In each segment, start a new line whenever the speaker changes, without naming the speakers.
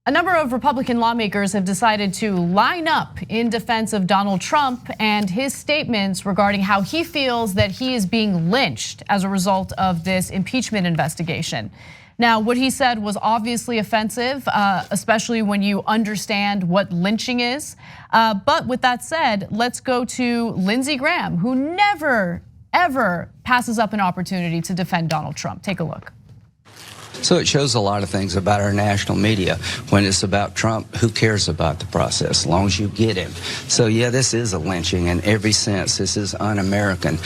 A number of Republican lawmakers have decided to line up in defense of Donald Trump and his statements regarding how he feels that he is being lynched as a result of this impeachment investigation. Now, what he said was obviously offensive, especially when you understand what lynching is. But with that said, let's go to Lindsey Graham, who never, ever passes up an opportunity to defend Donald Trump. Take a look.
So it shows a lot of things about our national media. When it's about Trump, who cares about the process as long as you get him? So yeah, this is a lynching in every sense. This is un-American.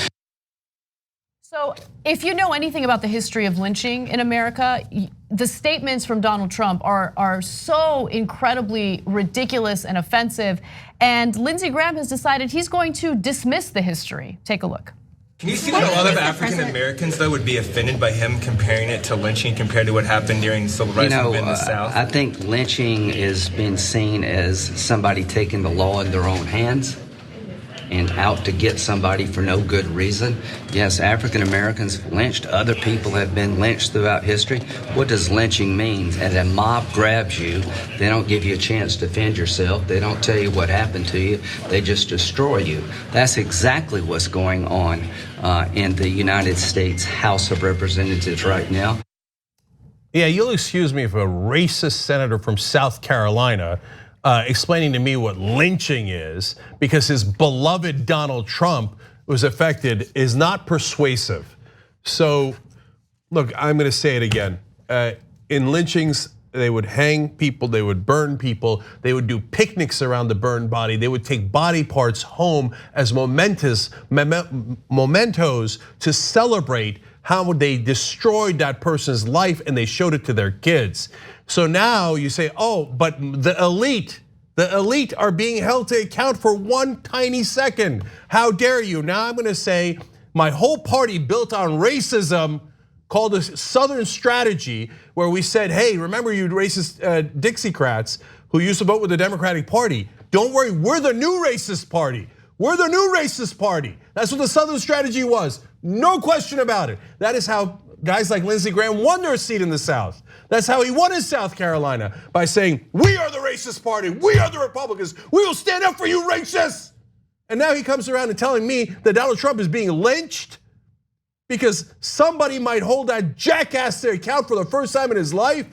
So if you know anything about the history of lynching in America, the statements from Donald Trump are so incredibly ridiculous and offensive. And Lindsey Graham has decided he's going to dismiss the history. Take a look.
Can you see that a lot of African Americans, though, would be offended by him comparing it to lynching compared to what happened during the Civil Rights Movement in the South?
I think lynching is being seen as somebody taking the law in their own hands and out to get somebody for no good reason. Yes, African Americans lynched. Other people have been lynched throughout history. What does lynching mean? As a mob grabs you, they don't give you a chance to defend yourself. They don't tell you what happened to you. They just destroy you. That's exactly what's going on in the United States House of Representatives right now.
Yeah, you'll excuse me if a racist senator from South Carolina explaining to me what lynching is because his beloved Donald Trump was affected is not persuasive. So, look, I'm gonna say it again. In lynchings, they would hang people, they would burn people, they would do picnics around the burned body, they would take body parts home as mementos to celebrate how they destroyed that person's life and they showed it to their kids. So now you say, oh, but the elite are being held to account for one tiny second. How dare you? Now I'm gonna say my whole party built on racism called the Southern Strategy, where we said, hey, remember you racist Dixiecrats who used to vote with the Democratic Party. Don't worry, we're the new racist party. We're the new racist party. That's what the Southern Strategy was. No question about it. That is how guys like Lindsey Graham won their seat in the South. That's how he won in South Carolina, by saying, we are the racist party, we are the Republicans, we will stand up for you racists. And now he comes around and telling me that Donald Trump is being lynched because somebody might hold that jackass to account for the first time in his life.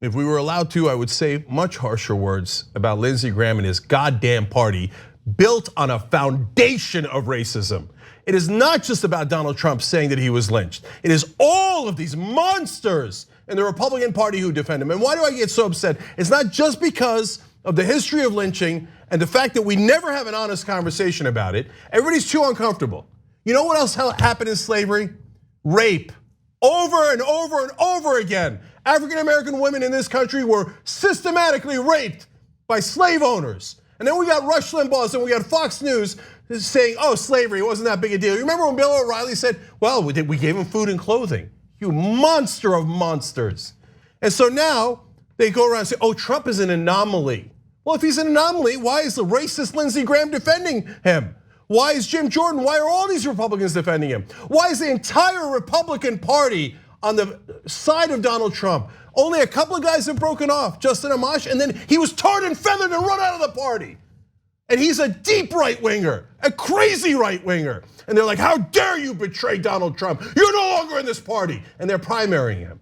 If we were allowed to, I would say much harsher words about Lindsey Graham and his goddamn party built on a foundation of racism. It is not just about Donald Trump saying that he was lynched. It is all of these monsters in the Republican Party who defend him. And why do I get so upset? It's not just because of the history of lynching and the fact that we never have an honest conversation about it. Everybody's too uncomfortable. You know what else happened in slavery? Rape. Over and over and over again. African American women in this country were systematically raped by slave owners. And then we got Rush Limbaugh's and we got Fox News saying, oh, slavery wasn't that big a deal. You remember when Bill O'Reilly said, well, we gave him food and clothing. You monster of monsters. And so now they go around and say, oh, Trump is an anomaly. Well, if he's an anomaly, why is the racist Lindsey Graham defending him? Why is Jim Jordan, why are all these Republicans defending him? Why is the entire Republican Party on the side of Donald Trump? Only a couple of guys have broken off, Justin Amash, and then he was tarred and feathered and run out of the party. And he's a deep right-winger, a crazy right-winger. And they're like, how dare you betray Donald Trump? You're no longer in this party. And they're primarying him.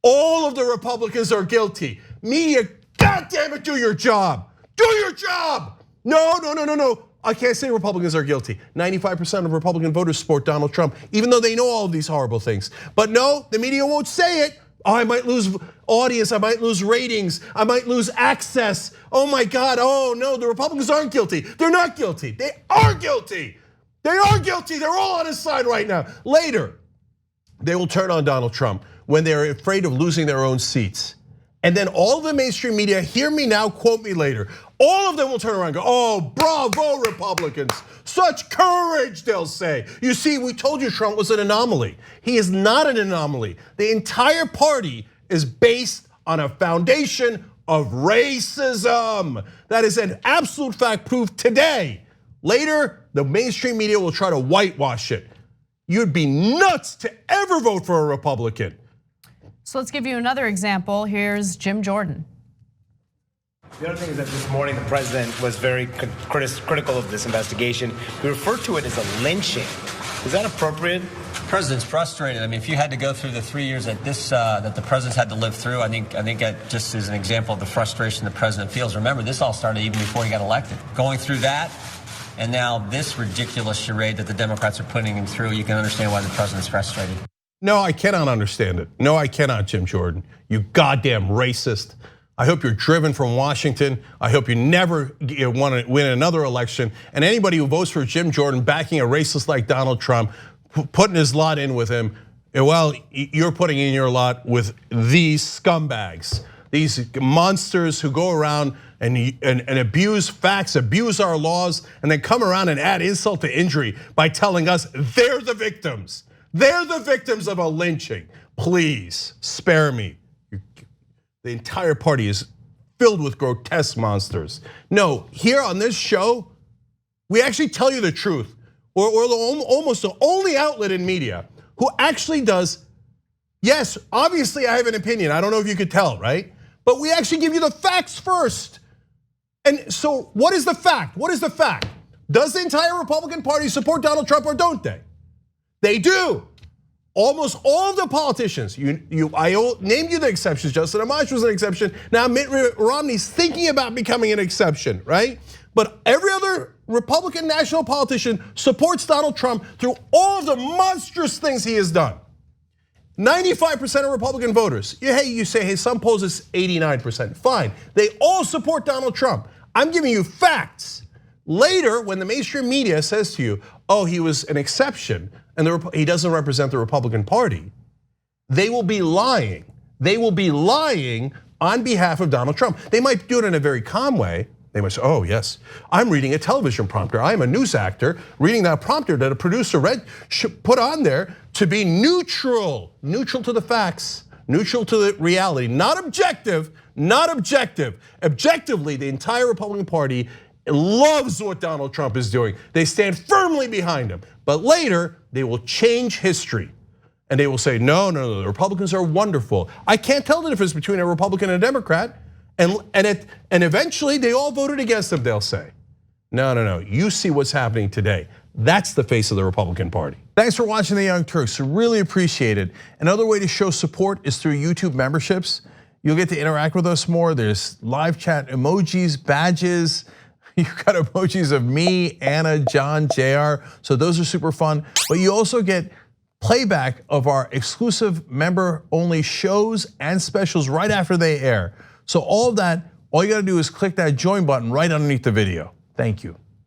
All of the Republicans are guilty. Media, goddamn it, do your job. Do your job. No. I can't say Republicans are guilty. 95% of Republican voters support Donald Trump, even though they know all of these horrible things. But no, the media won't say it. Oh, I might lose audience, I might lose ratings, I might lose access. Oh my God, oh no, the Republicans aren't guilty. They're not guilty, they are guilty. They are guilty, they're all on his side right now. Later, they will turn on Donald Trump when they're afraid of losing their own seats. And then all the mainstream media, hear me now, quote me later. All of them will turn around and go, oh, bravo, Republicans. Such courage, they'll say. You see, we told you Trump was an anomaly. He is not an anomaly. The entire party is based on a foundation of racism. That is an absolute fact proved today. Later, the mainstream media will try to whitewash it. You'd be nuts to ever vote for a Republican.
So let's give you another example. Here's Jim Jordan.
The other thing is that this morning the president was very critical of this investigation. He referred to it as a lynching. Is that appropriate?
The president's frustrated. I mean, if you had to go through the 3 years that that the president's had to live through, I think that just is an example of the frustration the president feels. Remember, this all started even before he got elected. Going through that, and now this ridiculous charade that the Democrats are putting him through, you can understand why the president's frustrated.
No, I cannot understand it. No, I cannot, Jim Jordan. You goddamn racist. I hope you're driven from Washington. I hope you never want to win another election. And anybody who votes for Jim Jordan backing a racist like Donald Trump, putting his lot in with him, well, you're putting in your lot with these scumbags, these monsters who go around and abuse facts, abuse our laws, and then come around and add insult to injury by telling us they're the victims. They're the victims of a lynching. Please spare me. The entire party is filled with grotesque monsters. No, here on this show, we actually tell you the truth. We're almost the only outlet in media who actually does, yes, obviously I have an opinion. I don't know if you could tell, right? But we actually give you the facts first. And so what is the fact? What is the fact? Does the entire Republican Party support Donald Trump or don't they? They do. Almost all of the politicians, I named you the exceptions. Justin Amash was an exception. Now Mitt Romney's thinking about becoming an exception, right? But every other Republican national politician supports Donald Trump through all of the monstrous things he has done. 95% of Republican voters, you say, hey, some polls it's 89%, fine. They all support Donald Trump. I'm giving you facts. Later, when the mainstream media says to you, oh, he was an exception, and he doesn't represent the Republican Party, they will be lying. They will be lying on behalf of Donald Trump. They might do it in a very calm way. They might say, oh yes, I'm reading a television prompter. I'm a news actor reading that prompter that a producer put on there to be neutral to the facts, neutral to the reality, not objective, not objective. Objectively, the entire Republican Party loves what Donald Trump is doing. They stand firmly behind him. But later, they will change history. And they will say, no, the Republicans are wonderful. I can't tell the difference between a Republican and a Democrat. And eventually, they all voted against him, they'll say. No, you see what's happening today. That's the face of the Republican Party. Thanks for watching The Young Turks, really appreciate it. Another way to show support is through YouTube memberships. You'll get to interact with us more. There's live chat emojis, badges. You've got emojis of me, Anna, John, JR, so those are super fun. But you also get playback of our exclusive member-only shows and specials right after they air. So all of that, all you gotta do is click that join button right underneath the video. Thank you.